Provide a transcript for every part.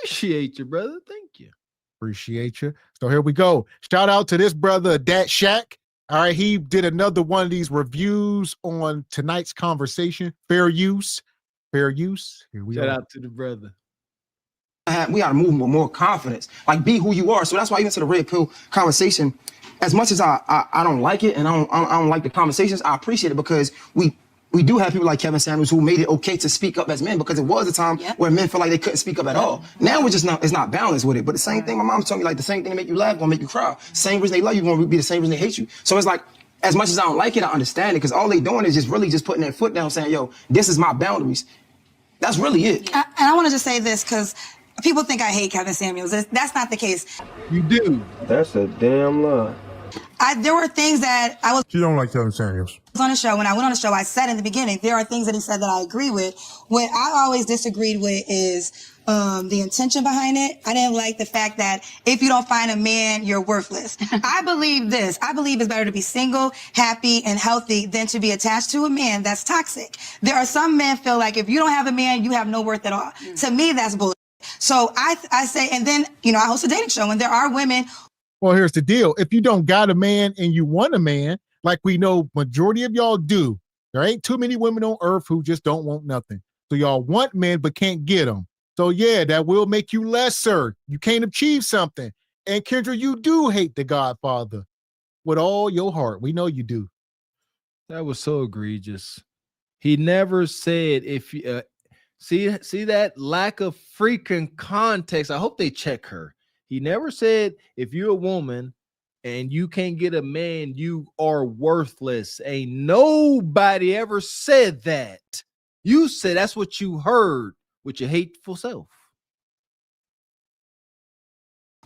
Appreciate you, brother. Thank you. Appreciate you. So here we go. Shout out to this brother, Dat Shack. All right, he did another one of these reviews on tonight's conversation. Fair use. Fair use. Here we Shout are. out to the brother. We got to move with more confidence. Like, be who you are. So that's why even to the red pill conversation, as much as I don't like it and I don't like the conversations, I appreciate it because we do have people like Kevin Samuels who made it okay to speak up as men because it was a time where men felt like they couldn't speak up at all. Now it's not balanced with it. But the same thing my mom told me, like the same thing that make you laugh gonna make you cry. Same reason they love you gonna be the same reason they hate you. So it's like, as much as I don't like it, I understand it because all they doing is just really just putting their foot down saying, yo, this is my boundaries. That's really it. And I want to just say this because people think I hate Kevin Samuels. That's not the case. You do. That's a damn lie. There were things that I was... You don't like Kevin Samuels. On the show, when I went on the show, I said in the beginning, there are things that he said that I agree with. What I always disagreed with is the intention behind it. I didn't like the fact that if you don't find a man, you're worthless. I believe this. I believe it's better to be single, happy, and healthy than to be attached to a man that's toxic. There are some men feel like if you don't have a man, you have no worth at all. To me, that's bullshit. So I say, and then, I host a dating show, and there are women. Well, here's the deal. If you don't got a man and you want a man, like we know majority of y'all do, there ain't too many women on earth who just don't want nothing. So y'all want men but can't get them. So yeah, that will make you lesser. You can't achieve something. And Kendra, you do hate the Godfather with all your heart. We know you do. That was so egregious. He never said if you see that lack of freaking context. I hope they check her. He never said if you're a woman and you can't get a man, you are worthless. Ain't nobody ever said that. You said that's what you heard with your hateful self.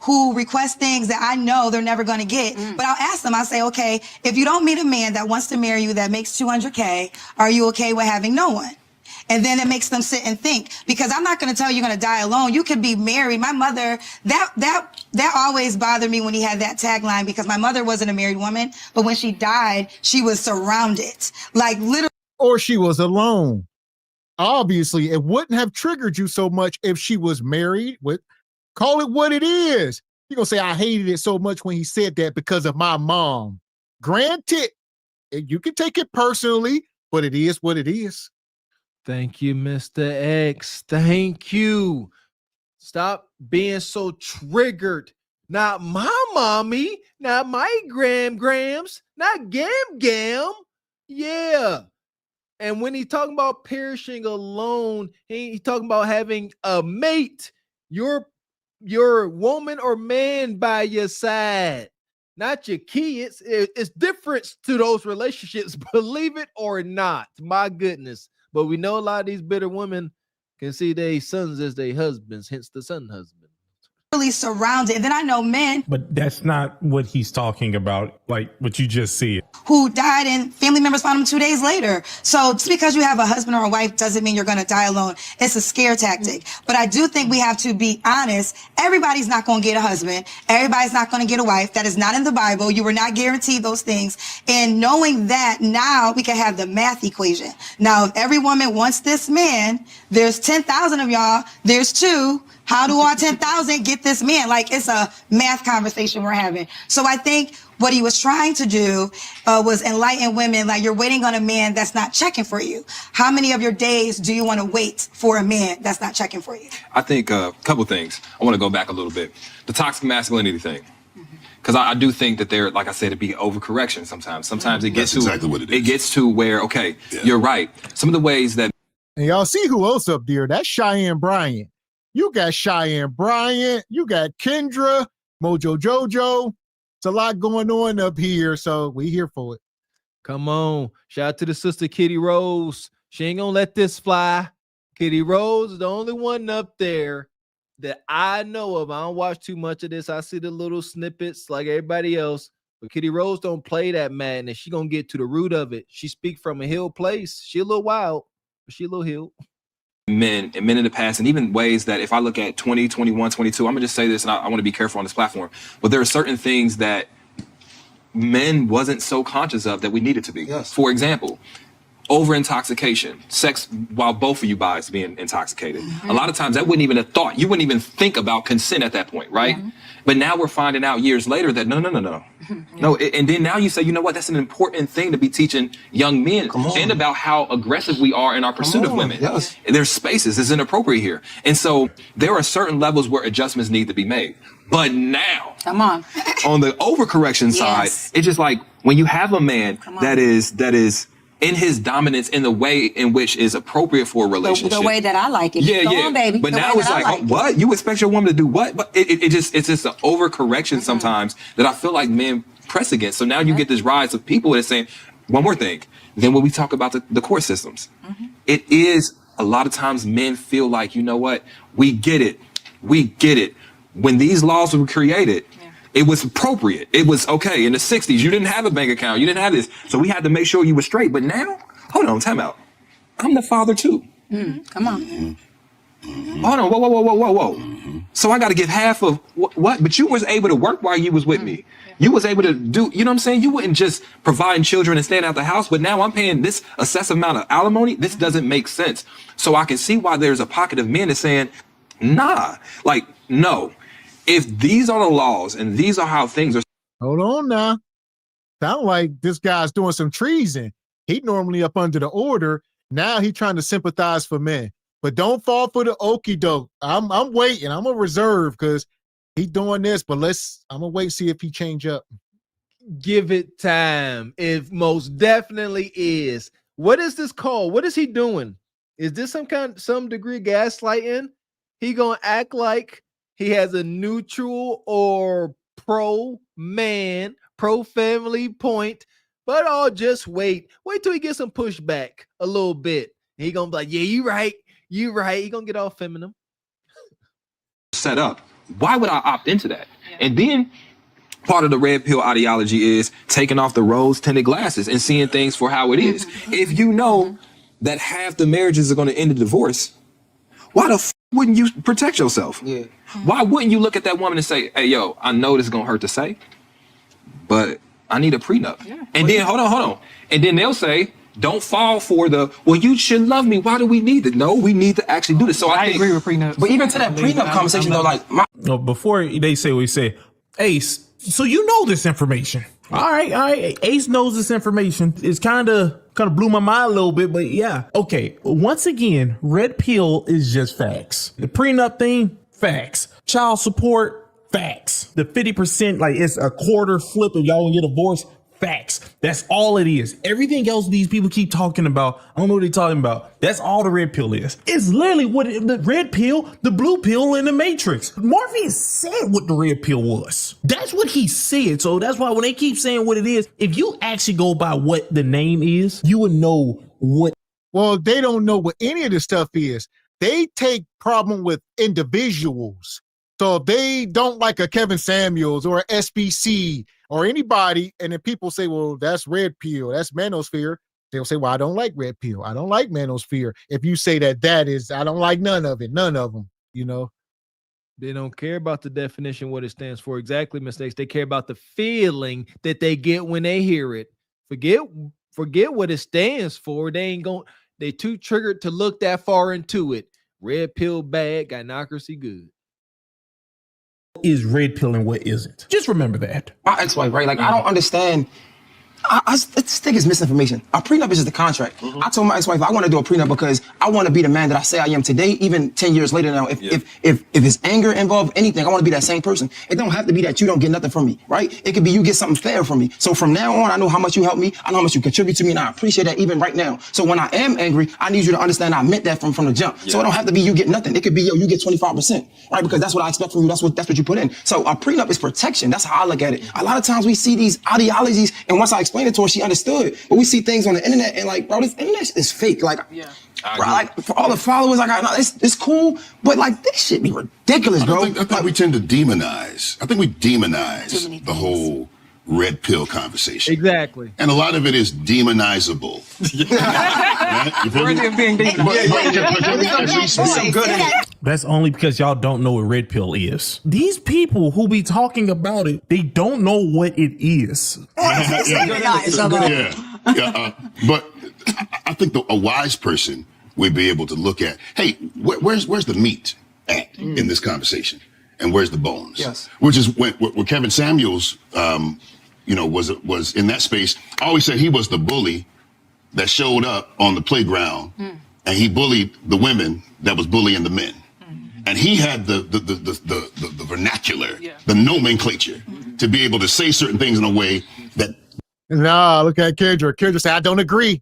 Who request things that I know they're never going to get. But I'll ask them, I'll say, okay, if you don't meet a man that wants to marry you that makes $200K, are you okay with having no one? And then it makes them sit and think, because I'm not going to tell you you're going to die alone. You could be married. My mother, that always bothered me when he had that tagline, because my mother wasn't a married woman, but when she died, she was surrounded, like literally. Or she was alone. Obviously, it wouldn't have triggered you so much if she was married. Call it what it is. You're going to say, I hated it so much when he said that because of my mom. Granted, you can take it personally, but it is what it is. Thank you, Mr. X. Thank you. Stop being so triggered. Not my mommy, not my grams, not gam. Yeah. And when he's talking about perishing alone, he's talking about having a mate, your woman or man by your side, not your kids. It's different to those relationships, believe it or not. My goodness. But we know a lot of these bitter women can see their sons as their husbands, hence the son husband. Really surrounded. And then I know men. But that's not what he's talking about, like what you just said. Who died and family members found them 2 days later. So just because you have a husband or a wife doesn't mean you're going to die alone. It's a scare tactic. But I do think we have to be honest. Everybody's not going to get a husband. Everybody's not going to get a wife. That is not in the Bible. You were not guaranteed those things. And knowing that, now we can have the math equation. Now, if every woman wants this man, there's 10,000 of y'all, there's 2. How do all 10,000 get this man? Like, it's a math conversation we're having. So I think what he was trying to do was enlighten women. Like, you're waiting on a man that's not checking for you. How many of your days do you want to wait for a man that's not checking for you? I think a couple things. I want to go back a little bit. The toxic masculinity thing. Because I do think that there, like I said, it'd be overcorrection sometimes. Sometimes it gets exactly what it is. It gets to where, okay, you're right. Some of the ways that... And y'all see who else up there? That's Cheyenne Bryant. You got Cheyenne Bryant, you got Kendra, Mojo Jojo. It's a lot going on up here, so we here for it. Come on. Shout out to the sister Kitty Rose. She ain't gonna let this fly. Kitty Rose is the only one up there that I know of. I don't watch too much of this. I see the little snippets like everybody else. But Kitty Rose don't play that madness. She gonna get to the root of it. She speak from a hill place. She a little wild, but she a little hill. Men in the past, and even ways that if I look at 20, 21, 22, I'm gonna just say this, and I want to be careful on this platform, but there are certain things that men wasn't so conscious of that we needed to be. Yes. For example, over intoxication, sex while both of you guys being intoxicated. A lot of times that wouldn't even have thought, you wouldn't even think about consent at that point, right? But now we're finding out years later that no. No, and then now you say, you know what, that's an important thing to be teaching young men and about how aggressive we are in our pursuit of women. Yes. There's spaces, it's inappropriate here. And so there are certain levels where adjustments need to be made. But now, Come on. on the overcorrection side, it's just like when you have a man that is in his dominance in the way in which is appropriate for a relationship. The way that I like it. Yeah, Go yeah. on, baby. But The now way it's that I like, it. what? You expect your woman to do what? But it's just an overcorrection sometimes that I feel like men press against. So now you get this rise of people that are saying, one more thing. Then when we talk about the court systems, it is a lot of times men feel like, you know what? We get it. When these laws were created, it was appropriate. It was okay. In the 60s, you didn't have a bank account. You didn't have this. So we had to make sure you were straight. But now, hold on, time out. I'm the father too. Come on. Hold on, whoa. So I got to give half of what? But you was able to work while you was with me. You was able to do, you know what I'm saying? You wouldn't just providing children and staying out the house, but now I'm paying this excessive amount of alimony. This doesn't make sense. So I can see why there's a pocket of men that's saying, nah, like, no. If these are the laws and these are how things are. Hold on now. Sound like this guy's doing some treason. He normally up under the order. Now he trying to sympathize for men. But don't fall for the okie doke. I'm waiting. I'm gonna reserve because he doing this. But I'm gonna wait and see if he change up. Give it time. It most definitely is. What is this called? What is he doing? Is this some degree gaslighting? He gonna act like he has a neutral or pro-man, pro-family point, but I'll just wait. Wait till he gets some pushback a little bit. He gonna be like, yeah, you right. He gonna get all feminine. Set up. Why would I opt into that? And then part of the red pill ideology is taking off the rose-tinted glasses and seeing things for how it is. If you know that half the marriages are gonna end in divorce, why the wouldn't you protect yourself? Yeah. Why wouldn't you look at that woman and say, hey, yo, I know this is going to hurt to say, but I need a prenup. And then, hold on. And then they'll say, don't fall for well, you should love me. Why do we need it? No, we need to actually do this. So I agree with prenups. But even to that prenup conversation, though, like, No, before they say what we say, Ace, so you know this information. All right. Ace knows this information. It's kind of blew my mind a little bit, but yeah. Okay. Once again, red pill is just facts. The prenup thing, facts. Child support, facts. The 50%, like it's a quarter flip if y'all gonna get divorced, facts. That's all it is. Everything else these people keep talking about, I don't know what they're talking about. That's all the red pill is. It's literally what the red pill, the blue pill, and the Matrix. Morpheus said what the red pill was. That's what he said. So that's why when they keep saying what it is, if you actually go by what the name is, you would know what. Well, they don't know what any of this stuff is. They take problem with individuals. So if they don't like a Kevin Samuels or a SBC or anybody, and then people say, well, that's red pill, that's manosphere, they'll say, well, I don't like red pill. I don't like manosphere. If you say that is, I don't like none of them, you know. They don't care about the definition, what it stands for. Exactly, mistakes. They care about the feeling that they get when they hear it. Forget what it stands for. They too triggered to look that far into it. Red pill bad, gynocracy good. Is red pill and what isn't? Just remember that. my ex-wife, right? Like, I don't understand. This thing is misinformation. A prenup is just a contract. I told my ex-wife I want to do a prenup because I want to be the man that I say I am today, even 10 years later now. If it's anger involved, anything, I want to be that same person. It don't have to be that you don't get nothing from me, right? It could be you get something fair from me. So from now on, I know how much you help me. I know how much you contribute to me, and I appreciate that even right now. So when I am angry, I need you to understand I meant that from the jump. So it don't have to be you get nothing. It could be, yo, you get 25%, right? Because that's what I expect from you. That's what you put in. So a prenup is protection. That's how I look at it. A lot of times we see these ideologies, and once I explain it to her, she understood. But we see things on the internet and like, bro, this internet is fake. Like, bro, like for all the followers I got, it's cool, but like this shit be ridiculous, bro. I think we tend to demonize. I think we demonize the whole red pill conversation. Exactly. And a lot of it is demonizable. Right? You feel me? Worthy of being demonized. That's only because y'all don't know what red pill is. These people who be talking about it, they don't know what it is. But I think a wise person would be able to look at, hey, where's the meat at in this conversation, and where's the bones? Yes. Which is when Kevin Samuels, was in that space. I always said he was the bully that showed up on the playground, and he bullied the women that was bullying the men. And he had the vernacular, the nomenclature, to be able to say certain things in a way that. Nah, look at Kendra. Kendra said, I don't agree.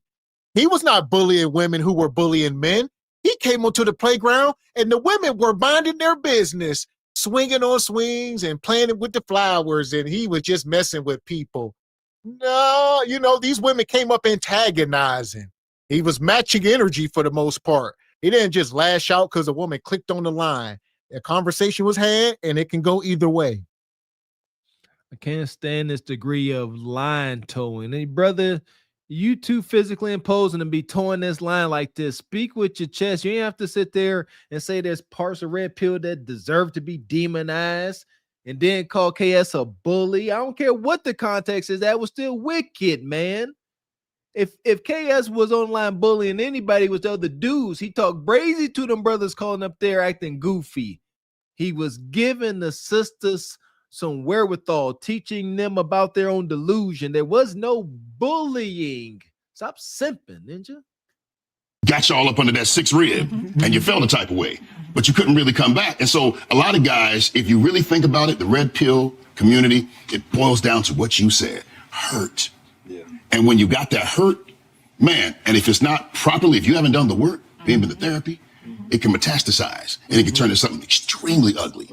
He was not bullying women who were bullying men. He came onto the playground and the women were minding their business, swinging on swings and playing with the flowers, and he was just messing with people. No, these women came up antagonizing. He was matching energy for the most part. He didn't just lash out because a woman clicked on the line. A conversation was had, and it can go either way. I can't stand this degree of line towing. Hey, brother, you too physically imposing and be towing this line like this. Speak with your chest. You ain't have to sit there and say there's parts of red pill that deserve to be demonized and then call KS a bully. I don't care what the context is. That was still wicked, man. If KS was online bullying anybody, was the other dudes. He talked brazy to them brothers calling up there acting goofy. He was giving the sisters some wherewithal, teaching them about their own delusion. There was no bullying. Stop simping, ninja. Got you all up under that 6 rib, and you felt a type of way, but you couldn't really come back. And so a lot of guys, if you really think about it, the red pill community, it boils down to what you said, hurt. Yeah. And when you got that hurt, man, and if it's not properly, if you haven't done the work, being with the therapy, it can metastasize and it can turn into something extremely ugly.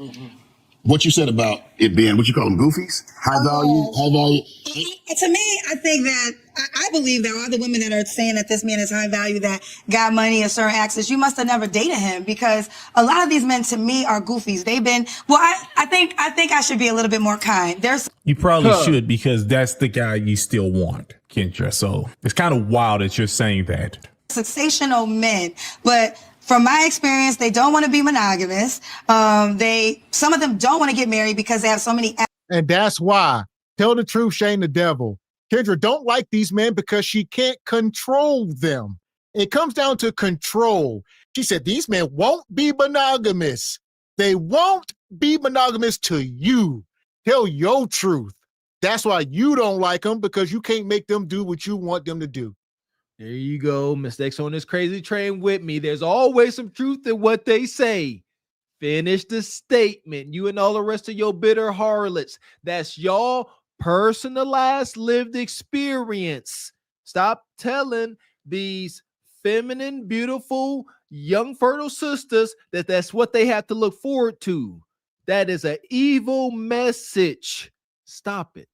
What you said about it being, what you call them, goofies, high value. To me, I think that I believe that all the women that are saying that this man is high value, that got money and certain access, you must have never dated him, because a lot of these men to me are goofies. They've been, well, I think I should be a little bit more kind. You probably should, because that's the guy you still want, Kendra. So it's kind of wild that you're saying that. Sensational men, but from my experience, they don't want to be monogamous. Some of them don't want to get married because they have so many. And that's why. Tell the truth, shame the devil. Kendra don't like these men because she can't control them. It comes down to control. She said these men won't be monogamous. They won't be monogamous to you. Tell your truth. That's why you don't like them, because you can't make them do what you want them to do. There you go. Mr. X on this crazy train with me. There's always some truth in what they say. Finish the statement. You and all the rest of your bitter harlots. That's y'all personalized lived experience. Stop telling these feminine, beautiful, young, fertile sisters that that's what they have to look forward to. That is an evil message. Stop it.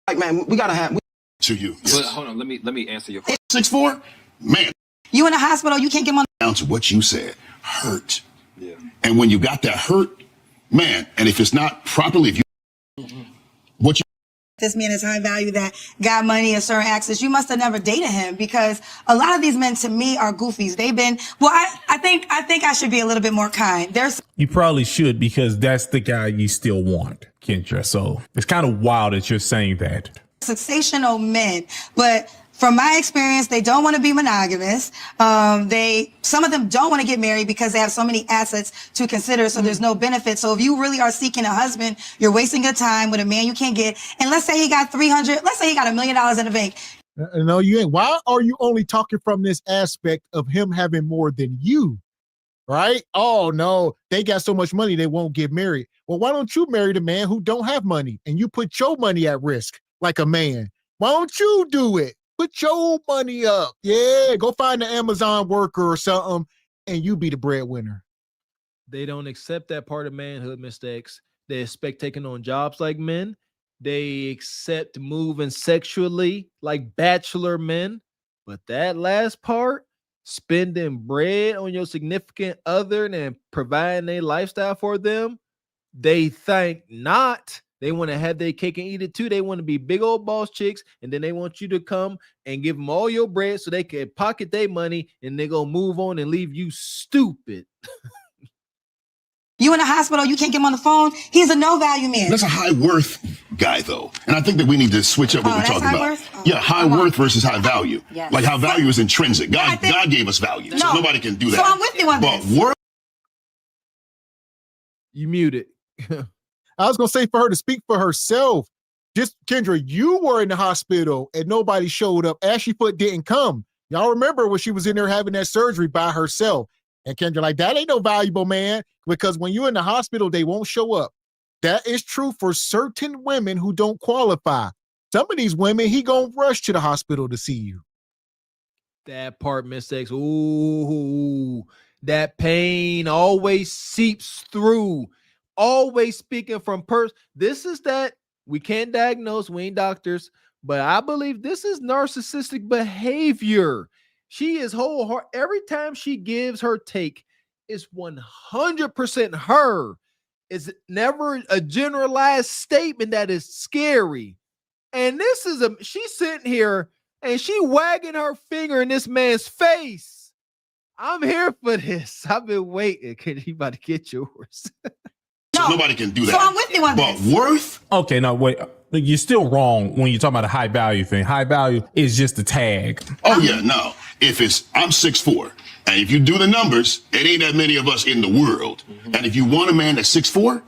Like, man, we gotta have. To you. But hold on, let me answer your question. 6'4", man. You in the hospital, you can't get money. Down to what you said, hurt. Yeah. And when you got that hurt, man, and if it's not properly, if you, what you. This man is high value, that got money and certain access, you must have never dated him, because a lot of these men to me are goofies. They've been, well, I think I should be a little bit more kind. You probably should, because that's the guy you still want, Kendra. So it's kind of wild that you're saying that. Sensational men, but from my experience, they don't want to be monogamous. Some of them don't want to get married because they have so many assets to consider, so there's no benefit. So if you really are seeking a husband, you're wasting your time with a man you can't get. And let's say he got let's say he got $1 million in the bank. No, you ain't. Why are you only talking from this aspect of him having more than you? Right? Oh, no, they got so much money they won't get married. Well, why don't you marry the man who don't have money and you put your money at risk like a man? Why don't you do it? Put your money up. Yeah, go find an Amazon worker or something, and you be the breadwinner. They don't accept that part of manhood, Mr. X. They expect taking on jobs like men. They accept moving sexually like bachelor men. But that last part, spending bread on your significant other and providing a lifestyle for them, they think not. They want to have their cake and eat it too. They want to be big old boss chicks, and then they want you to come and give them all your bread so they can pocket their money, and they're going to move on and leave you stupid. You in the hospital, you can't get him on the phone. He's a no value man. That's a high worth guy, though. And I think that we need to switch up what we're talking about. Yeah, high worth versus high value. Yes. Like, high value is intrinsic. God gave us value. So nobody can do that. So I'm with you on but this. Worth. You muted. I was gonna say for her to speak for herself. Just Kendra, you were in the hospital and nobody showed up. Ashley Foot didn't come. Y'all remember when she was in there having that surgery by herself? And Kendra like, that ain't no valuable man, because when you're in the hospital, they won't show up. That is true for certain women who don't qualify. Some of these women, he gonna rush to the hospital to see you. That part, Miss X. Ooh, that pain always seeps through. Always speaking from this is that we can't diagnose, we ain't doctors, but I believe this is narcissistic behavior. She is whole. Every time she gives her take, it's 100% her. It's never a generalized statement that is scary. And this is she's sitting here and she wagging her finger in this man's face. I'm here for this. I've been waiting. Can anybody get yours? So nobody can do that. So I'm with you on this. But worth? Okay, no, wait. You're still wrong when you're talking about a high value thing. High value is just a tag. Oh, yeah, no. If I'm 6'4", and if you do the numbers, it ain't that many of us in the world. Mm-hmm. And if you want a man that's 6'4",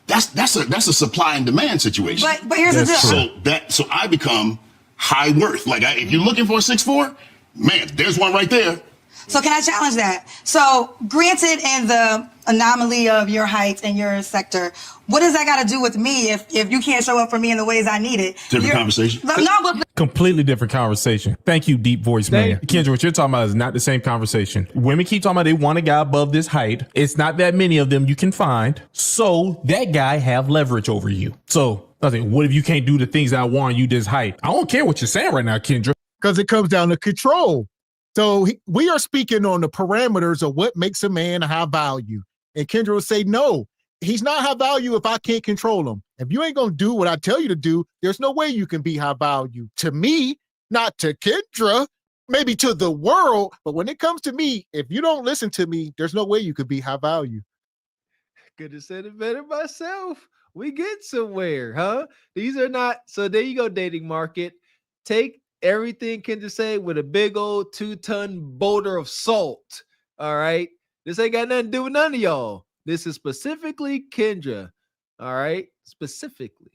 that's a supply and demand situation. But here's the deal. So I become high worth. Like, if you're looking for a 6'4", man, there's one right there. So can I challenge that? So granted, in the anomaly of your height and your sector, what does that got to do with me if you can't show up for me in the ways I need it? Different conversation. No, but completely different conversation. Thank you, deep voice man. Kendra, what you're talking about is not the same conversation. Women keep talking about they want a guy above this height. It's not that many of them you can find. So that guy have leverage over you. So I think, what if you can't do the things I want you this height? I don't care what you're saying right now, Kendra. Because it comes down to control. So we are speaking on the parameters of what makes a man high value. And Kendra will say, no, he's not high value if I can't control him. If you ain't going to do what I tell you to do, there's no way you can be high value. To me, not to Kendra, maybe to the world. But when it comes to me, if you don't listen to me, there's no way you could be high value. Could have said it better myself. We get somewhere, huh? These are not. So there you go, dating market. Take everything Kendra say with a big old 2-ton boulder of salt. All right. This ain't got nothing to do with none of y'all. This is specifically Kendra. All right. Specifically.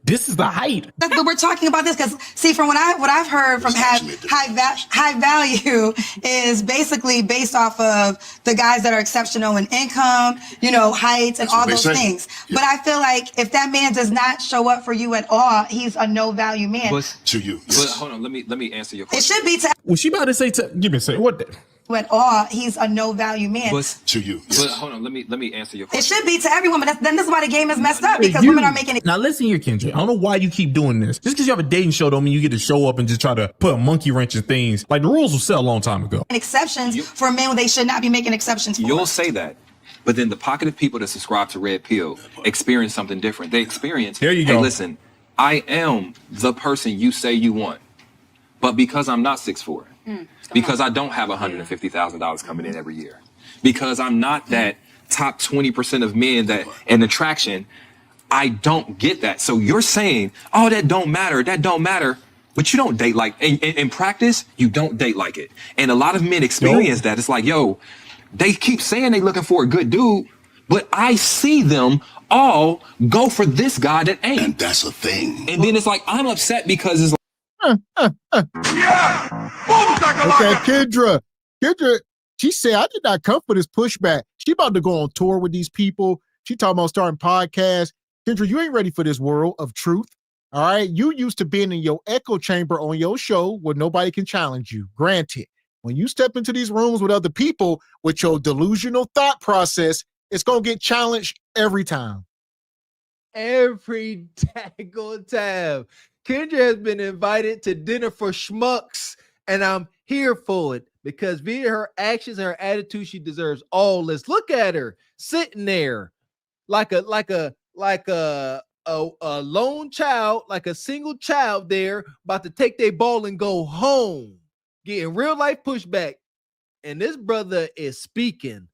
This is the height. But we're talking about this because, see, from what I've heard from high value is basically based off of the guys that are exceptional in income, height and all those things. Yeah. But I feel like if that man does not show up for you at all, he's a no value man. But to you. But hold on, let me answer your question. It should be to. Was she about to say give me a second. What? At all, he's a no value man. But to you. But hold on, let me answer your question. It should be to everyone, but then this is why the game is messed up, because women are making it. Now listen here, Kendra. I don't know why you keep doing this. Just because you have a dating show don't mean you get to show up and just try to put a monkey wrench in things. Like, the rules were set a long time ago. Exceptions for men they should not be making exceptions for. You'll say that. But then the pocket of people that subscribe to Red Pill experience something different. They experience, there you go. Hey, listen, I am the person you say you want. But because I'm not 6'4", because I don't have $150,000 coming in every year, because I'm not that top 20% of men that an attraction, I don't get that. So you're saying, oh, that don't matter, but you don't date like, in practice, you don't date like it. And a lot of men experience that. It's like, yo, they keep saying they looking for a good dude, but I see them all go for this guy that ain't. And that's a thing. And then it's like, I'm upset because it's like, Okay, Kendra, she said, I did not come for this pushback. She about to go on tour with these people. She talking about starting podcasts. Kendra, you ain't ready for this world of truth. All right. You used to being in your echo chamber on your show where nobody can challenge you. Granted, when you step into these rooms with other people with your delusional thought process, it's going to get challenged every time. Every daggone time. Kendra has been invited to dinner for schmucks, and I'm here for it because via her actions and her attitude, she deserves all this. Look at her sitting there like a lone child, like a single child there about to take their ball and go home, getting real life pushback. And this brother is speaking.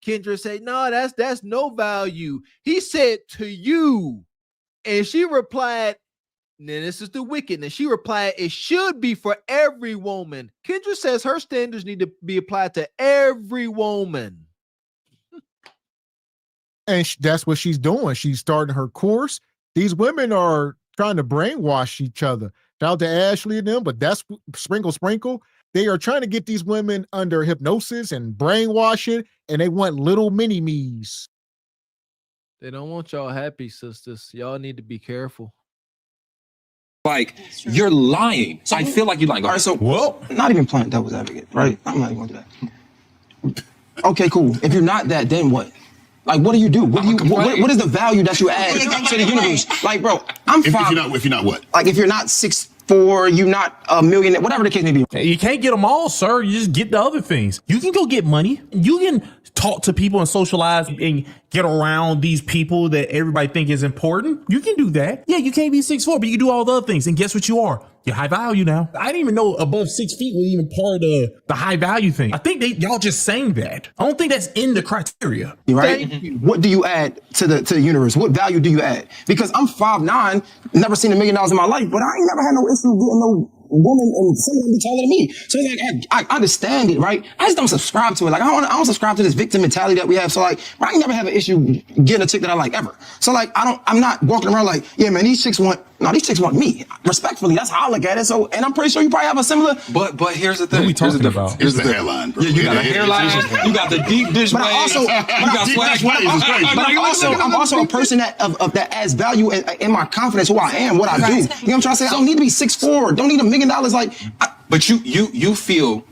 Kendra said, no, that's no value. He said to you. And she replied, and this is the wickedness. She replied, it should be for every woman. Kendra says her standards need to be applied to every woman. And that's what she's doing. She's starting her course. These women are trying to brainwash each other. Shout out to Ashley and them, but that's sprinkle. They are trying to get these women under hypnosis and brainwashing, and they want little mini-me's. They don't want y'all happy, sisters. Y'all need to be careful. Like, you're lying. So I feel like you're lying. All right, so Well, not even playing devil's advocate, right? I'm not even gonna do that. Okay, cool. If you're not that, then what? Like, what do you do? What is the value that you add to the universe? Like, bro, I'm fine. If you're not what? Like, if you're not 6'4", you're not a millionaire, whatever the case may be. you can't get them all, sir. You just get the other things. You can go get money. You can talk to people and socialize and get around these people that everybody think is important. You can do that. Yeah, you can't be 6'4", but you can do all the other things. And guess what you are? You're high value now. I didn't even know above 6 feet was even part of the high value thing. I think y'all just saying that. I don't think that's in the criteria. Right? What do you add to the universe? What value do you add? Because I'm 5'9", never seen $1 million in my life, but I ain't never had no issue getting no woman and someone taller than me. So like, I understand it, right? I just don't subscribe to it. Like, I don't subscribe to this victim mentality that we have. So like, I ain't never have an issue getting a chick that I like ever. So like, I'm not walking around like, yeah, man, these chicks want me. Respectfully, that's how I look at it. So, and I'm pretty sure you probably have a similar. But here's the thing. What are we talking about? Here's the hairline, bro. Yeah, you got a hairline. You got the deep dish But waves. you got swag. Waves is crazy. But I'm also a person that adds value in my confidence, who I am, what I do. You know what I'm trying to say? I don't need to be 6'4", don't need $1 million. Like, but you feel.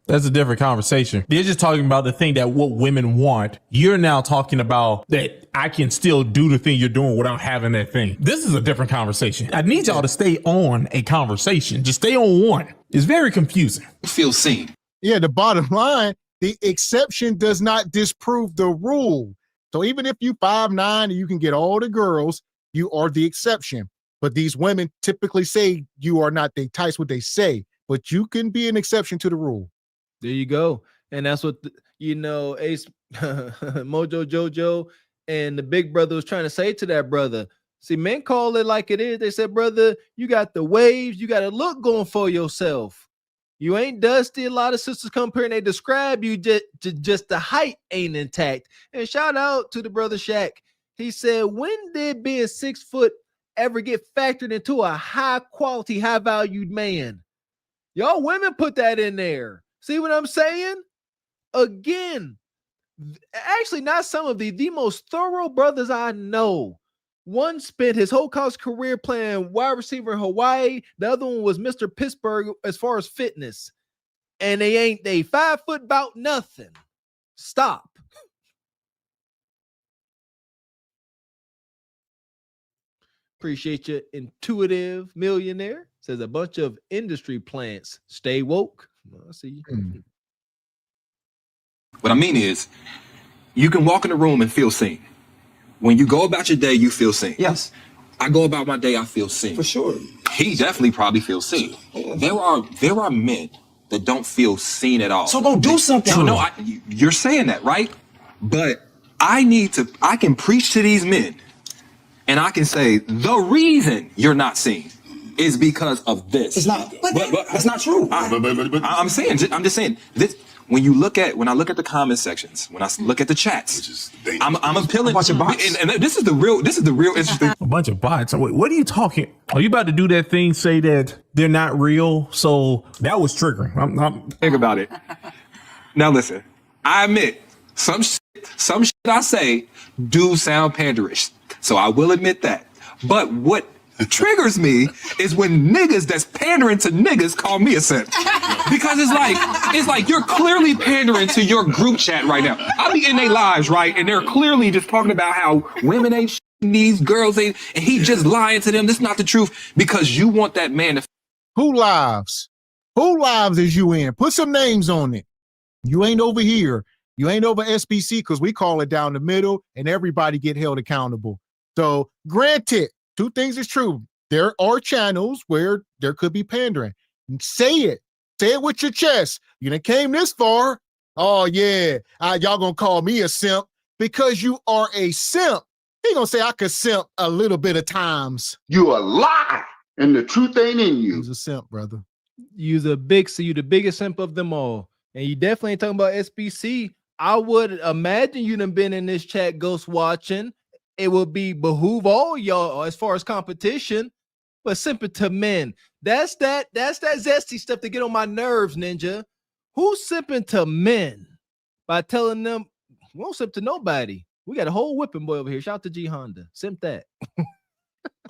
That's a different conversation. They're just talking about the thing that what women want. You're now talking about that I can still do the thing you're doing without having that thing. This is a different conversation. I need y'all to stay on a conversation. Just stay on one. It's very confusing. Feel seen. Yeah, the bottom line, the exception does not disprove the rule. So even if you 5'9" and you can get all the girls, you are the exception. But these women typically say you are not. They type what they say. But you can be an exception to the rule. There you go. And that's what, Ace, Mojo Jojo, and the big brother was trying to say to that brother. See, men call it like it is. They said, brother, you got the waves. You got a look going for yourself. You ain't dusty. A lot of sisters come here and they describe you, just the height ain't intact. And shout out to the brother Shaq. He said, when did being 6 foot ever get factored into a high quality, high valued man? Y'all women put that in there. See what I'm saying? Again, actually, not some of the most thorough brothers I know. One spent his whole college career playing wide receiver in Hawaii. The other one was Mr. Pittsburgh as far as fitness. And they 5 foot about nothing. Stop. Appreciate you, intuitive millionaire. Says a bunch of industry plants. Stay woke. I see you. What I mean is, you can walk in the room and feel seen. When you go about your day, you feel seen. yes, I go about my day, I feel seen. for sure. He definitely probably feels seen. There are men that don't feel seen at all. So go do something. No, you're saying that, right? But I can preach to these men and I can say, the reason you're not seen is because of this. It's not. But that's not true. I'm just saying this. When I look at the comment sections, when I look at the chats, I'm appealing. A bunch of bots. And this is the real interesting. A bunch of bots. What are you talking? Are you about to do that thing? Say that they're not real. So that was triggering. Think about it. Now listen, I admit some shit I say do sound panderish. So I will admit that. But what triggers me is when niggas that's pandering to niggas call me a simp. Because it's like you're clearly pandering to your group chat right now. I'll be in their lives, right? And they're clearly just talking about how women ain't these girls ain't, and he just lying to them. This is not the truth because you want that man to. Who lives? Who lives is you in? Put some names on it. You ain't over here. You ain't over SBC because we call it down the middle and everybody get held accountable. So granted, two things is true. There are channels where there could be pandering. Say it. Say it with your chest. You done came this far. Oh yeah, y'all gonna call me a simp because you are a simp. He gonna say I could simp a little bit of times. You a lie, and the truth ain't in you. He's a simp, brother. You the biggest simp of them all. And you definitely ain't talking about SBC. I would imagine you done been in this chat ghost watching. It would be behoove all y'all as far as competition, but simping to men. That's that zesty stuff to get on my nerves, Ninja. Who's simping to men by telling them we won't simp to nobody? We got a whole whipping boy over here. Shout out to G Honda. Simp that.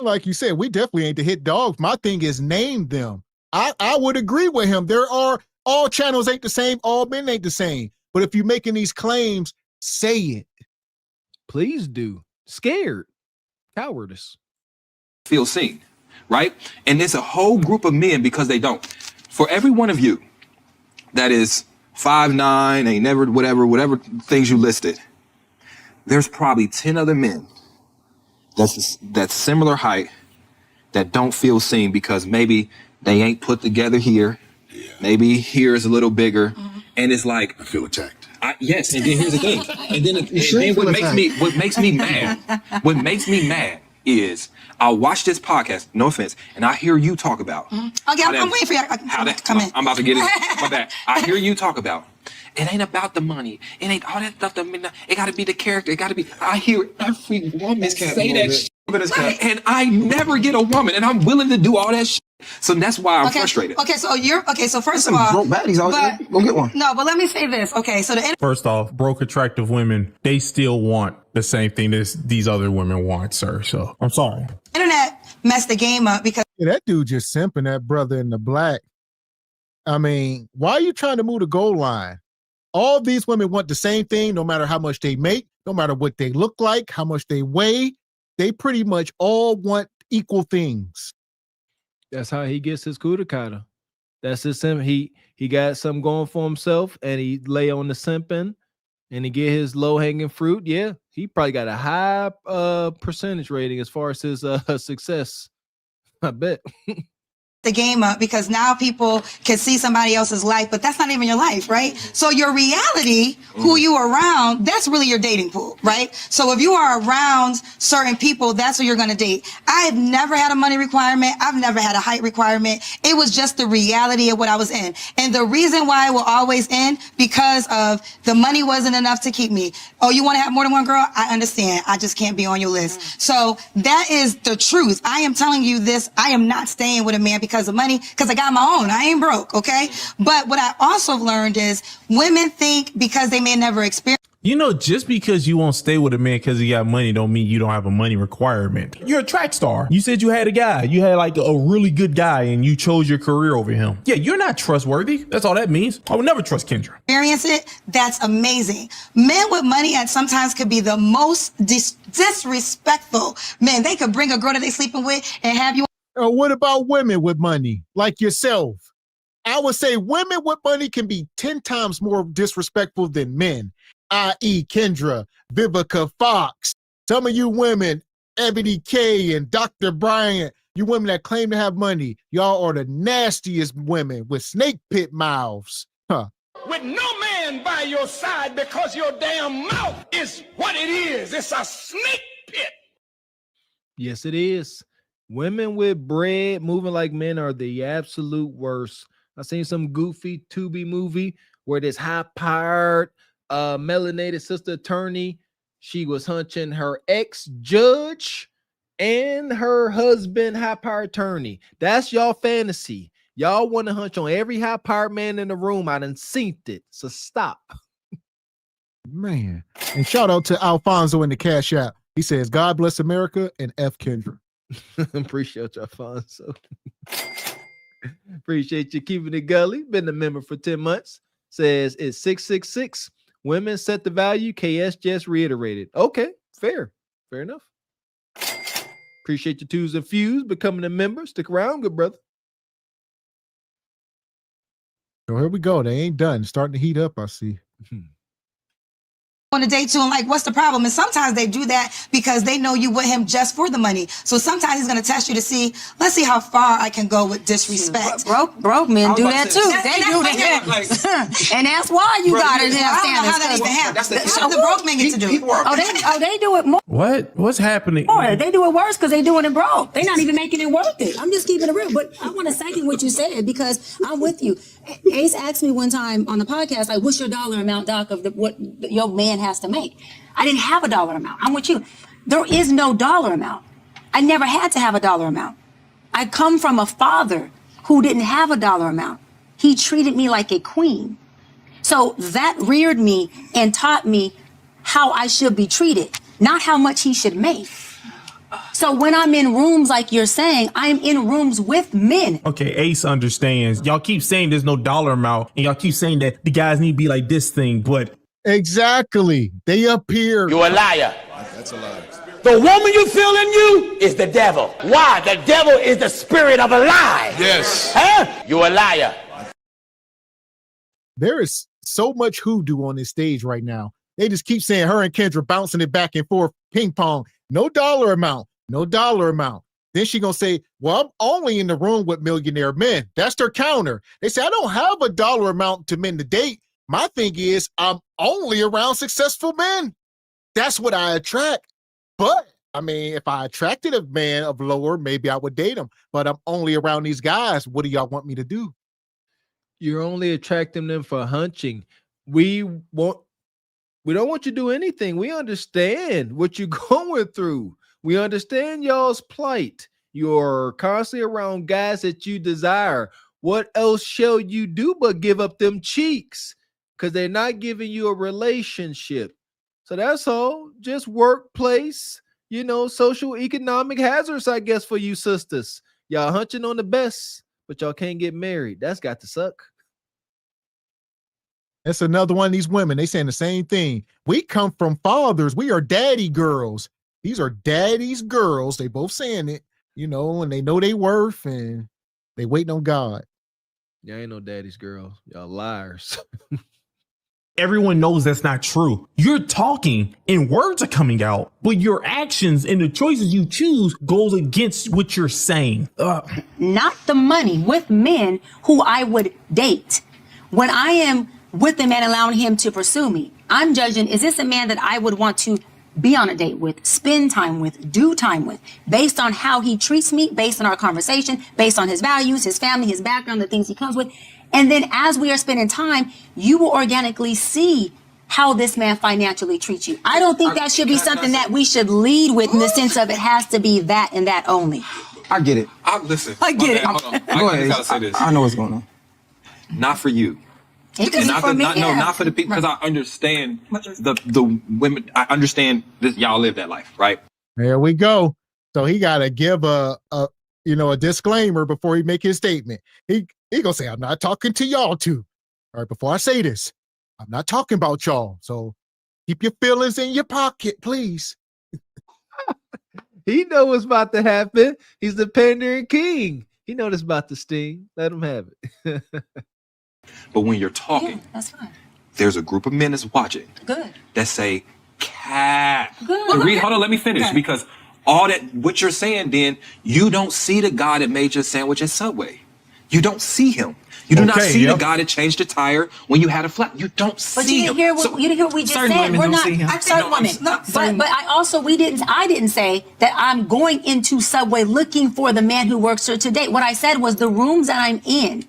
Like you said, we definitely ain't the hit dogs. My thing is name them. I would agree with him. There are all channels ain't the same, all men ain't the same. But if you're making these claims, say it. Please do. Scared. Cowardice. Feel seen, right? And there's a whole group of men because they don't. For every one of you that is 5'9", ain't never whatever things you listed, there's probably 10 other men that's similar height that don't feel seen because maybe they ain't put together here. Yeah. Maybe here is a little bigger. And it's like, I feel attacked. Yes, and then here's the thing. And then what makes me mad is I'll watch this podcast, no offense, and I hear you talk about. Okay, I'm waiting for you. Come in. I'm about to get in. My bad. I hear you talk about. It ain't about the money. It ain't all that stuff. It got to be the character. It got to be. I hear every woman say that shit. And I never get a woman, and I'm willing to do all that shit. So that's why I'm frustrated. So first of all, broke baddies out there. Go get one. No, but let me say this. Okay, so First off, broke attractive women, they still want the same thing that these other women want, sir. So I'm sorry. internet messed the game up because that dude just simping that brother in the black. I mean, why are you trying to move the goal line? All these women want the same thing, no matter how much they make, no matter what they look like, how much they weigh. They pretty much all want equal things. That's how he gets his kudakata. That's his simp. He got something going for himself, and he lay on the simping, and he get his low hanging fruit. Yeah, he probably got a high percentage rating as far as his success. I bet. the game up because now people can see somebody else's life, but that's not even your life, right? So your reality, who you are around, that's really your dating pool, right? So if you are around certain people, that's who you're going to date. I have never had a money requirement. I've never had a height requirement. It was just the reality of what I was in. And the reason why I will always end because of the money wasn't enough to keep me. Oh, you want to have more than one girl? I understand. I just can't be on your list. So that is the truth. I am telling you this. I am not staying with a man because of money, because I got my own. I ain't broke, okay? But what I also learned is women think because they may never experience. You know, just because you won't stay with a man because he got money don't mean you don't have a money requirement. You're a track star. You said you had a guy. You had like a really good guy and you chose your career over him. Yeah, you're not trustworthy. That's all that means. I would never trust Kendra. Experience it. That's amazing. Men with money and sometimes could be the most disrespectful men. They could bring a girl that they sleeping with and have you. What about women with money like yourself? I would say women with money can be 10 times more disrespectful than men, i.e. Kendra, Vivica Fox, some of you women, Ebony K and Dr. Bryant, you women that claim to have money, y'all are the nastiest women with snake pit mouths. Huh. With no man by your side because your damn mouth is what it is. It's a snake pit. Yes, it is. Women with bread moving like men are the absolute worst. I seen some goofy Tubi movie where this high-powered melanated sister attorney, she was hunching her ex-judge and her husband high-powered attorney. That's y'all fantasy. Y'all want to hunch on every high-powered man in the room. I done seen it. So stop. Man. And shout out to Alfonso in the Cash App. He says, God bless America and F Kendra. Appreciate you, Alfonso. Appreciate you keeping it gully. Been a member for 10 months. Says it's 666. Women set the value. KS just reiterated. Okay, fair enough. Appreciate your twos and fews becoming a member. Stick around, good brother. So here we go. They ain't done. Starting to heat up, I see. on a date too, and like, what's the problem? And sometimes they do that because they know you with him just for the money. So sometimes he's gonna test you to see, let's see how far I can go with disrespect. Broke men do that too. They do that, and that's why you got it. I don't know how that even happens. How the broke men get to do it? They do it more. What's happening? They do it worse because they doing it broke. They're not even making it worth it. I'm just keeping it real. But I want to second what you said because I'm with you. Ace asked me one time on the podcast, like, what's your dollar amount, Doc, of what your man has to make? I didn't have a dollar amount. I'm with you. There is no dollar amount. I never had to have a dollar amount. I come from a father who didn't have a dollar amount. He treated me like a queen. So that reared me and taught me how I should be treated, not how much he should make. So when I'm in rooms like you're saying, I'm in rooms with men. Okay, Ace understands. Y'all keep saying there's no dollar amount, and y'all keep saying that the guys need to be like this thing, but Exactly. They appear. You're a liar. That's a lie. The woman you feel in you is the devil. Why? The devil is the spirit of a lie. Yes. Huh? You're a liar. There is so much hoodoo on this stage right now. They just keep saying her and Kendra bouncing it back and forth, ping pong. No dollar amount. No dollar amount. Then she gonna say, well, I'm only in the room with millionaire men. That's their counter. They say, I don't have a dollar amount to men to date. My thing is, I'm only around successful men. That's what I attract. But, I mean, if I attracted a man of lower, maybe I would date him. But I'm only around these guys. What do y'all want me to do? You're only attracting them for hunching. We don't want you to do anything. We understand what you're going through. We understand y'all's plight. You're constantly around guys that you desire. What else shall you do but give up them cheeks? Because they're not giving you a relationship. So that's all. Just workplace, social economic hazards, I guess, for you sisters. Y'all hunching on the best, but y'all can't get married. That's got to suck. That's another one of these women. They saying the same thing. We come from fathers. We are daddy girls. These are daddy's girls. They both saying it, and they know they worth and they waiting on God. Y'all ain't no daddy's girls. Y'all liars. everyone knows that's not true. You're talking and words are coming out, but your actions and the choices you choose goes against what you're saying. Not the money, with men who I would date. When I am with the man, allowing him to pursue me, I'm judging, is this a man that I would want to be on a date with, spend time with, do time with, based on how he treats me, based on our conversation, based on his values, his family, his background, the things he comes with. And then as we are spending time, you will organically see how this man financially treats you. I don't think that should be something that we should lead with, in the sense of it has to be that and that only. I get it. Listen. I get it. Hold on. Go I ahead. gotta say this. I know what's going on. Not for you. It could be for me, yeah. Not for the people, because I understand the women. I understand that y'all live that life, right? There we go. So he got to give a disclaimer before he make his statement. He gonna say, I'm not talking to y'all two. All right, before I say this, I'm not talking about y'all. So keep your feelings in your pocket, please. He know what's about to happen. He's the pandering king. He know this about to sting. Let him have it. But when you're talking, Yeah, that's fine. there's a group of men that's watching Good. that say, "Cat." Good. Read, hold on, let me finish, Okay. because all that what you're saying, then you don't see the guy that made your sandwich at Subway. You don't see him. You do not see the guy that changed the tire when you had a flat. You don't But see you didn't him. hear what you didn't hear what we just certain said. women We're don't not see him. certain women. But I also I didn't say that I'm going into Subway looking for the man who works here to date. What I said was the rooms that I'm in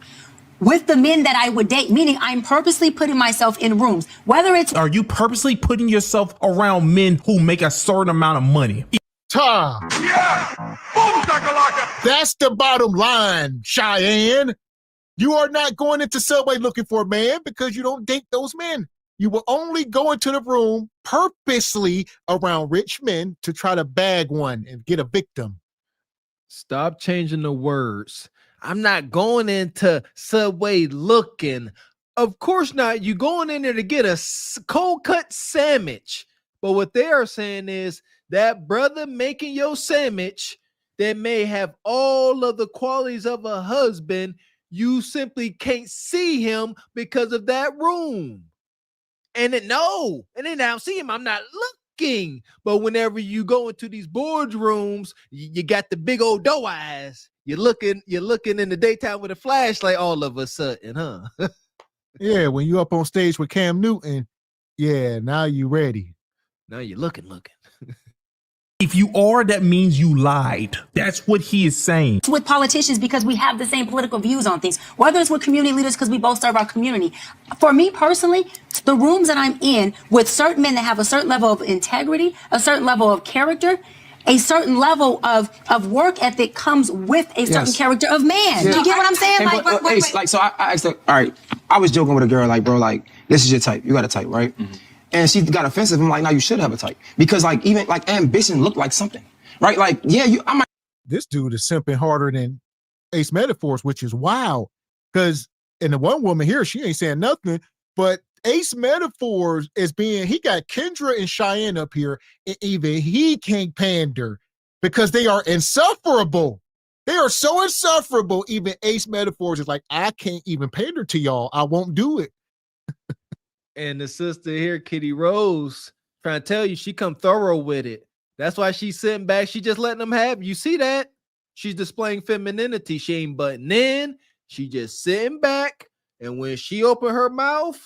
with the men that I would date, meaning I'm purposely putting myself in rooms. Whether it's Are you purposely putting yourself around men who make a certain amount of money? Tom. Yeah! Boom, shakalaka! That's the bottom line, Cheyenne. You are not going into Subway looking for a man because you don't date those men. You will only go into the room purposely around rich men to try to bag one and get a victim. Stop changing the words. I'm not going into Subway looking. Of course not. You going in there to get a cold cut sandwich. But what they are saying is that brother making your sandwich that may have all of the qualities of a husband, you simply can't see him because of that room. And then and then I don't see him. I'm not looking. But whenever you go into these boardrooms, you got the big old doe eyes. You're looking in the daytime with a flashlight all of a sudden, huh? Yeah, when you up on stage with Cam Newton, yeah, now you ready. Now you're looking. If you are, that means you lied. That's what he is saying. It's with politicians because we have the same political views on things, whether it's with community leaders because we both serve our community. For me personally, the rooms that I'm in with certain men that have a certain level of integrity, a certain level of character, a certain level of work ethic comes with a certain character of man. Do you get what I'm saying? Like, so I asked her, all right, I was joking with a girl, like, bro, like, this is your type. You got a type, right? Mm-hmm. And she got offensive. I'm like, no, you should have a type. Because, like, even, like, ambition looked like something, right? Like, yeah, I might. This dude is simping harder than Ace Metaphors, which is wild. Because, and the one woman here, she ain't saying nothing, but Ace Metaphors he got Kendra and Cheyenne up here, and even he can't pander because they are insufferable. They are so insufferable. Even Ace Metaphors is like, I can't even pander to y'all. I won't do it. And the sister here, Kitty Rose, trying to tell you, she come thorough with it. That's why she's sitting back. She just letting them have. You see that? She's displaying femininity. She ain't butting in. She just sitting back. And when she open her mouth,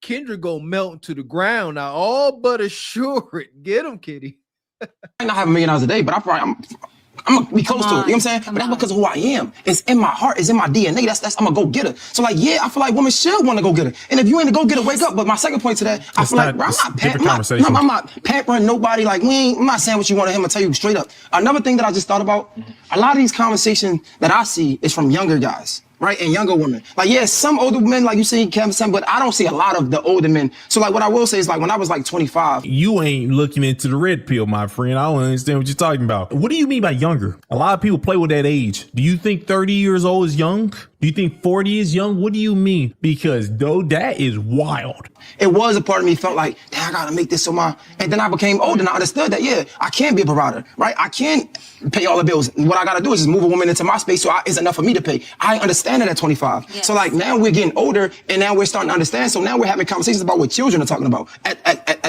Kendra go melt into the ground. Now, all but assured. Get him, Kitty. I might not have $1 million a day, but I'm gonna be close to it. You know what I'm saying? But that's because of who I am. It's in my heart. It's in my DNA. That's I'm a go getter. So like, yeah, I feel like women should want to go get her. And if you ain't a go getter, wake up. But my second point to that, I feel like, bro, I'm not pampering nobody. Like, I'm not saying what you want to him. I tell you straight up. Another thing that I just thought about, a lot of these conversations that I see is from younger guys. Right, and younger women. Like, yeah, some older men, like you see Kevin, but I don't see a lot of the older men. So, like, what I will say is, like, when I was like 25, you ain't looking into the red pill, my friend. I don't understand what you're talking about. What do you mean by younger? A lot of people play with that age. Do you think 30 years old is young? Do you think 40 is young? What do you mean? Because though that is wild. It was a part of me felt like, damn, I gotta make this so and then I became older and I understood that, yeah, I can be a provider, right? I can't pay all the bills. What I gotta do is just move a woman into my space so it's enough for me to pay. I understand it at 25. Yes. So like now we're getting older and now we're starting to understand. So now we're having conversations about what children are talking about.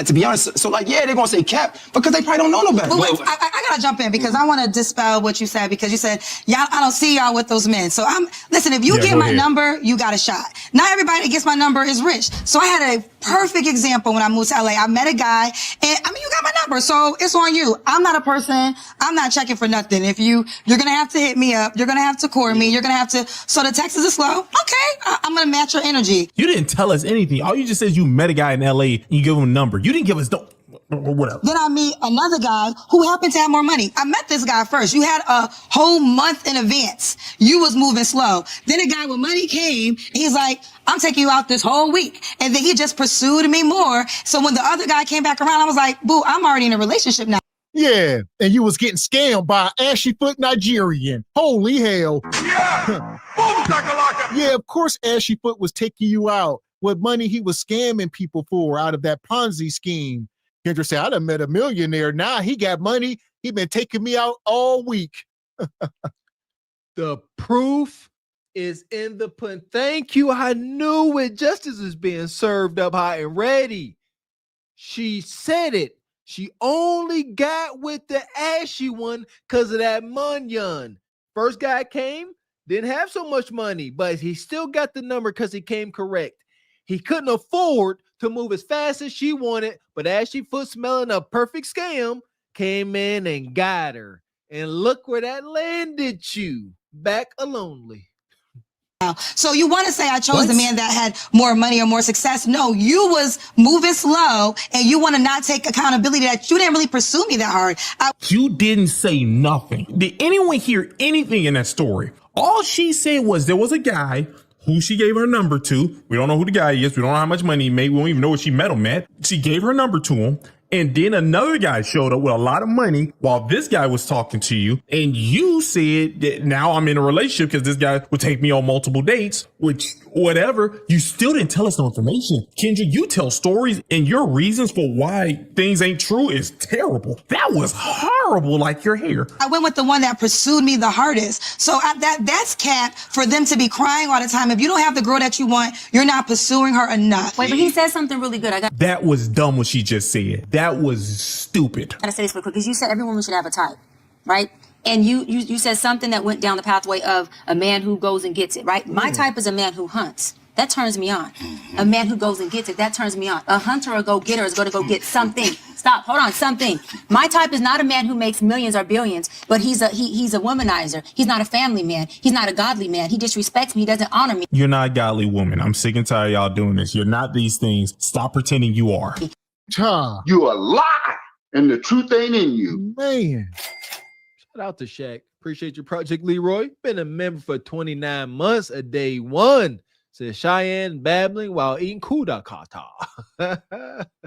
To be honest, so like, yeah, they're gonna say cap because they probably don't know no better. But wait, I gotta jump in because I wanna dispel what you said because you said, I don't see y'all with those men. So listen, if you get my number, you got a shot. Not everybody that gets my number is rich. So I had a perfect example when I moved to LA. I met a guy and you got my number. So it's on you. I'm not a person. I'm not checking for nothing. If you're going to have to hit me up. You're going to have to court me. You're going to have to. So the texts is slow. Okay. I'm going to match your energy. You didn't tell us anything. All you just said is you met a guy in LA and you give him a number. You didn't give us whatever. Then I meet another guy who happened to have more money. I met this guy first. You had a whole month in advance. You was moving slow. Then a guy with money came. He's like, I'm taking you out this whole week. And then he just pursued me more. So when the other guy came back around, I was like, boo, I'm already in a relationship now. Yeah, and you was getting scammed by an ashy foot Nigerian. Holy hell. Yeah. Boom, shakalaka. Yeah, of course Ashy Foot was taking you out. What money he was scamming people for out of that Ponzi scheme. Kendra said, I done met a millionaire. Now he got money. He been taking me out all week. The proof is in the pudding. Thank you. I knew it. Justice is being served up high and ready. She said it. She only got with the ashy one because of that munyon. First guy came, didn't have so much money, but he still got the number because he came correct. He couldn't afford to move as fast as she wanted, but Ashy Foot, smelling a perfect scam, came in and got her. And look where that landed you, back alonely. So you want to say I chose the man that had more money or more success? No, you was moving slow and you want to not take accountability that you didn't really pursue me that hard. You didn't say nothing. Did anyone hear anything in that story? All she said was there was a guy who she gave her number to. We don't know who the guy is. We don't know how much money he made. We don't even know what she met him at. She gave her number to him. And then another guy showed up with a lot of money while this guy was talking to you. And you said that now I'm in a relationship because this guy would take me on multiple dates, which whatever. You still didn't tell us no information. Kendra, you tell stories and your reasons for why things ain't true is terrible. That was horrible, like your hair. I went with the one that pursued me the hardest. So that's cap for them to be crying all the time. If you don't have the girl that you want, you're not pursuing her enough. Wait, but he said something really good. That was dumb what she just said. That was stupid. I gotta say this real quick because you said every woman should have a type, right? And you said something that went down the pathway of a man who goes and gets it, right? My type is a man who hunts. That turns me on. A man who goes and gets it, that turns me on. A hunter or go-getter is going to go get something. Stop, hold on, something. My type is not a man who makes millions or billions, but he's a womanizer. He's not a family man. He's not a godly man. He disrespects me. He doesn't honor me. You're not a godly woman. I'm sick and tired of y'all doing this. You're not these things. Stop pretending you are. You a lie, and the truth ain't in you. Man. Shout out to Shaq. Appreciate your project, Leroy. Been a member for 29 months a day one. Says Cheyenne babbling while eating kuda kata.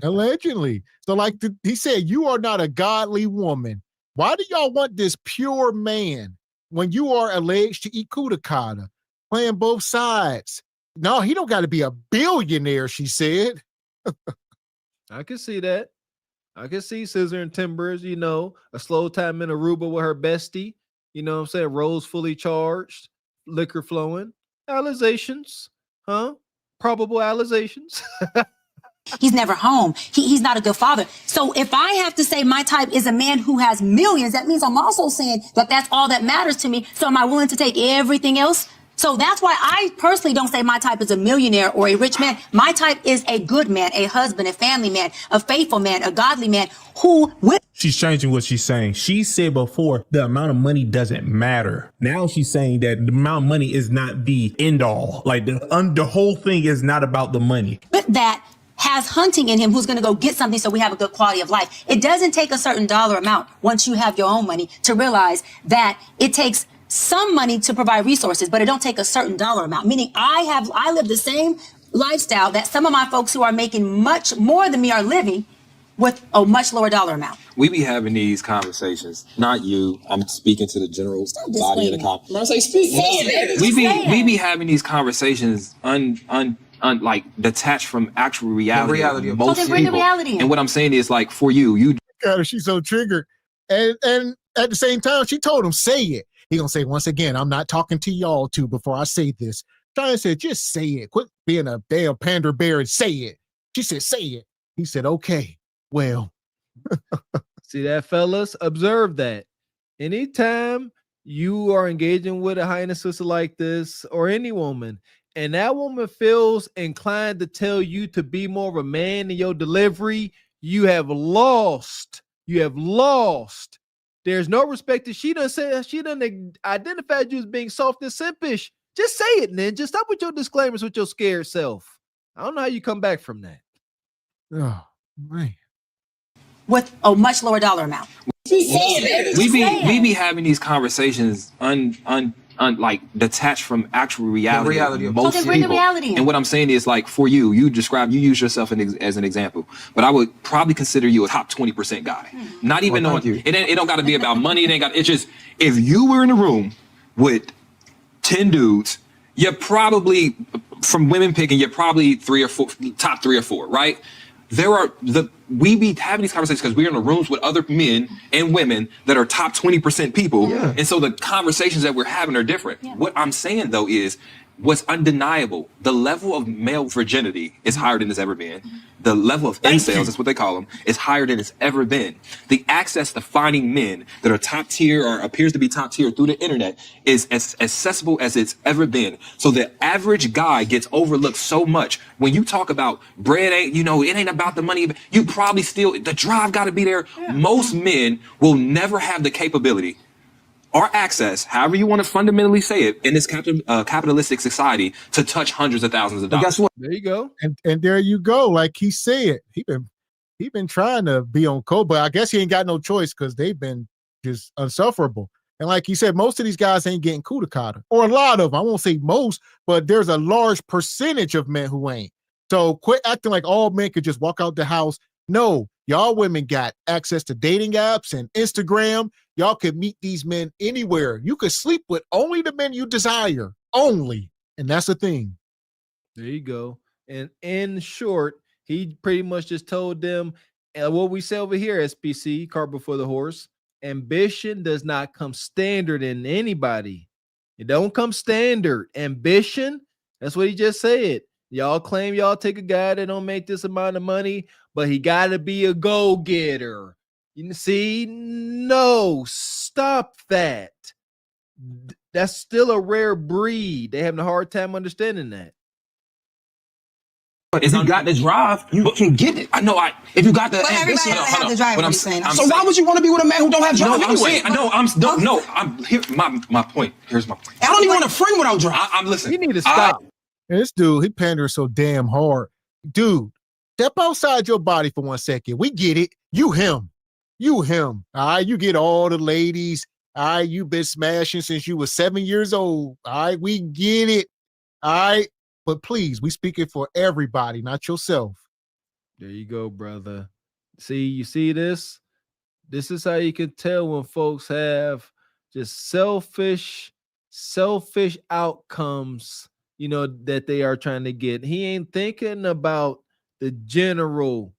Allegedly. So like he said, you are not a godly woman. Why do y'all want this pure man when you are alleged to eat kuda kata? Playing both sides. No, he don't got to be a billionaire, she said. I can see that. I can see Scissor and Timbers, a slow time in Aruba with her bestie. You know what I'm saying? Rose fully charged, liquor flowing. Alizations. Huh? Probable alizations. He's never home. He's not a good father. So if I have to say my type is a man who has millions, that means I'm also saying that that's all that matters to me. So am I willing to take everything else? So that's why I personally don't say my type is a millionaire or a rich man. My type is a good man, a husband, a family man, a faithful man, a godly man who will. She's changing what she's saying. She said before the amount of money doesn't matter. Now she's saying that the amount of money is not the end all. Like the whole thing is not about the money. But that has hunting in him who's going to go get something so we have a good quality of life. It doesn't take a certain dollar amount once you have your own money to realize that it takes some money to provide resources, but it don't take a certain dollar amount. Meaning I live the same lifestyle that some of my folks who are making much more than me are living with a much lower dollar amount. We be having these conversations, not you. I'm speaking to the general body of the conversation. When I say speak, we be having these conversations like detached from actual reality of most people. And what I'm saying is like for you. God, she's so triggered. And at the same time, she told him, say it. He gonna say, once again, I'm not talking to y'all two before I say this. Cheyenne said, just say it. Quit being a damn pander bear and say it. She said, say it. He said, okay, well. See that, fellas? Observe that. Anytime you are engaging with a highness sister like this or any woman, and that woman feels inclined to tell you to be more of a man in your delivery, you have lost. You have lost. There's no respect that she done identified you as being soft and simpish. Just say it, Ninja. Stop with your disclaimers with your scared self. I don't know how you come back from that. Oh, man. With a much lower dollar amount. We be having these conversations like detached from actual reality of most people. And what I'm saying is like for you use yourself as an example, but I would probably consider you a top 20% guy. Not even knowing it don't got to be about money. It's just if you were in a room with 10 dudes, you're probably from women picking, you're probably top three or four, right? We be having these conversations because we're in the rooms with other men and women that are top 20% people. Yeah. And so the conversations that we're having are different. Yeah. What I'm saying though is what's undeniable. The level of male virginity is higher than it's ever been. The level of incels, that's what they call them, is higher than it's ever been. The access to finding men that are top tier or appears to be top tier through the internet is as accessible as it's ever been. So the average guy gets overlooked so much. When you talk about bread it ain't about the money. You probably still, the drive got to be there. Yeah. Most men will never have the capability or access, however you want to fundamentally say it, in this capitalistic society to touch hundreds of thousands of dollars. Guess what? There you go. And there you go. Like he said, he been trying to be on code, but I guess he ain't got no choice because they've been just unsufferable. And like he said, most of these guys ain't getting kuda kata, or a lot of them. I won't say most, but there's a large percentage of men who ain't. So quit acting like all men could just walk out the house. No, Y'all women got access to dating apps and Instagram. Y'all could meet these men anywhere. You could sleep with only the men you desire. Only. And that's the thing. There you go. And in short, he pretty much just told them what we say over here, SPC, cart before the horse. Ambition does not come standard in anybody. It don't come standard. Ambition, that's what he just said. Y'all claim y'all take a guy that don't make this amount of money, but he got to be a go-getter. You see, no, stop that. That's still a rare breed. They having a hard time understanding that. But if you got the drive, you can get it. I know. If you got the But everybody ambition, doesn't have the drive. What I'm saying. so why would you want to be with a man who don't have drive? No, I'm anyway? saying, I'm here. My point. Here's my point. I don't even want a friend without drive. I'm listening. You need to stop. This dude, he panders so damn hard. Dude, step outside your body for 1 second. We get it. You him. All right, you get all the ladies. All right, you been smashing since you were 7 years old. All right, we get it. All right. But please, we speak it for everybody, not yourself. There you go, brother. See, you see this? This is how you can tell when folks have just selfish outcomes, that they are trying to get. He ain't thinking about the general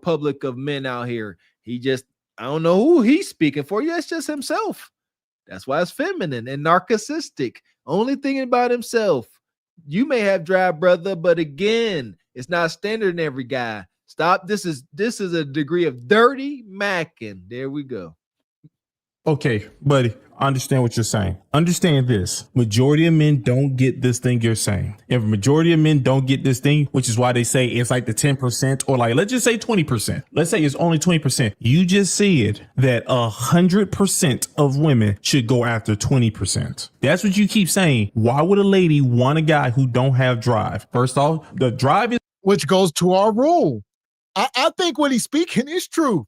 public of men out here. He just, I don't know who he's speaking for. Yeah, it's just himself. That's why it's feminine and narcissistic. Only thinking about himself. You may have drive, brother, but again, it's not standard in every guy. Stop. This is a degree of dirty macking. There we go. Okay, buddy, I understand what you're saying. Understand this. Majority of men don't get this thing you're saying. If majority of men don't get this thing, which is why they say it's like the 10% or like, let's just say 20%. Let's say it's only 20%. You just said that 100% of women should go after 20%. That's what you keep saying. Why would a lady want a guy who don't have drive? First off, the drive is... Which goes to our rule. I think what he's speaking is true.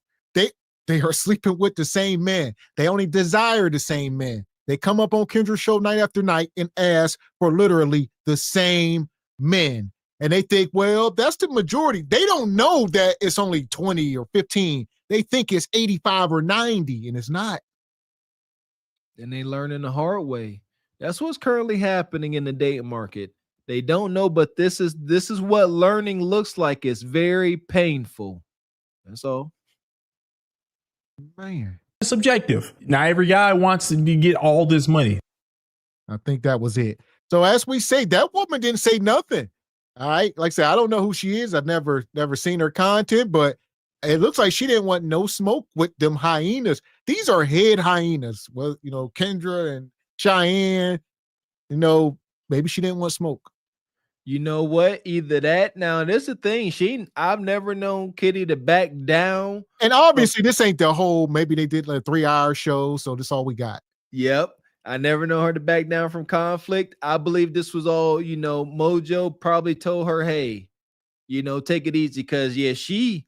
They are sleeping with the same men. They only desire the same men. They come up on Kendra's show night after night and ask for literally the same men. And they think, well, that's the majority. They don't know that it's only 20 or 15. They think it's 85 or 90, and it's not. And they learning the hard way. That's what's currently happening in the dating market. They don't know, but this is what learning looks like. It's very painful. That's all. Man, it's subjective. Now every guy wants to get all this money. I think that was it. So as we say, that woman didn't say nothing. All right. Like I said, I don't know who she is. I've never seen her content, but it looks like she didn't want no smoke with them hyenas. These are head hyenas. Well, Kendra and Cheyenne, maybe she didn't want smoke. You know what? Either that. Now, this is the thing. I've never known Kitty to back down. And obviously, this ain't the whole, maybe they did like a 3-hour show, so this all we got. Yep. I never know her to back down from conflict. I believe this was all, Mojo probably told her, hey, take it easy. Because, yeah, she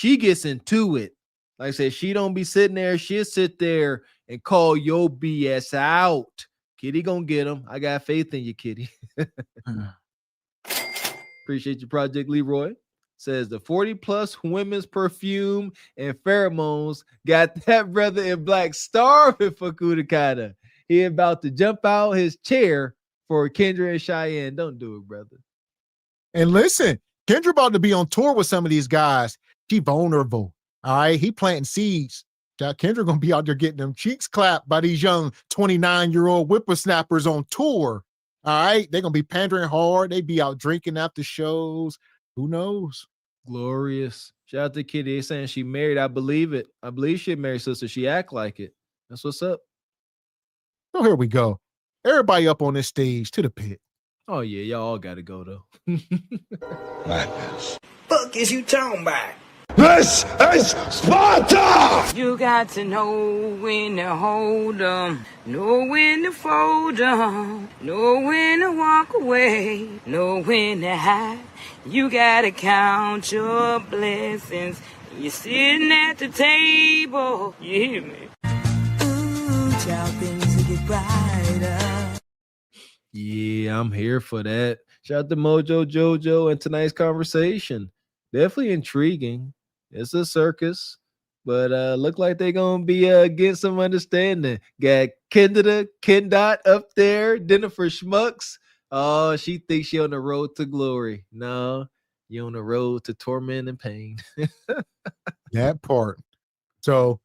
gets into it. Like I said, she don't be sitting there. She'll sit there and call your BS out. Kitty gonna get him. I got faith in you, Kitty. Appreciate your Project Leroy. Says the 40+ women's perfume and pheromones got that brother in black starving for Kudakata. He about to jump out his chair for Kendra and Cheyenne. Don't do it, brother. And listen, Kendra about to be on tour with some of these guys. She vulnerable. All right. He planting seeds. Kendra gonna be out there getting them cheeks clapped by these young 29-year-old whippersnappers on tour. All right, they're going to be pandering hard. They be out drinking after shows. Who knows? Glorious. Shout out to Kitty. They're saying she married. I believe it. I believe she married, sister. She act like it. That's what's up. So here we go. Everybody up on this stage to the pit. Oh, yeah. Y'all all got to go, though. Madness. Fuck is you talking about? This is Sparta! You got to know when to hold 'em, know when to fold 'em, know when to walk away, know when to hide. You gotta count your blessings. You're sitting at the table. You hear me? Ooh, child, things will get brighter. Yeah, I'm here for that. Shout out to Mojo, Jojo, and tonight's conversation. Definitely intriguing. It's a circus, but look like they gonna be getting some understanding. Got Kendot up there, dinner for schmucks. Oh, she thinks she on the road to glory. No, you on the road to torment and pain. That part. So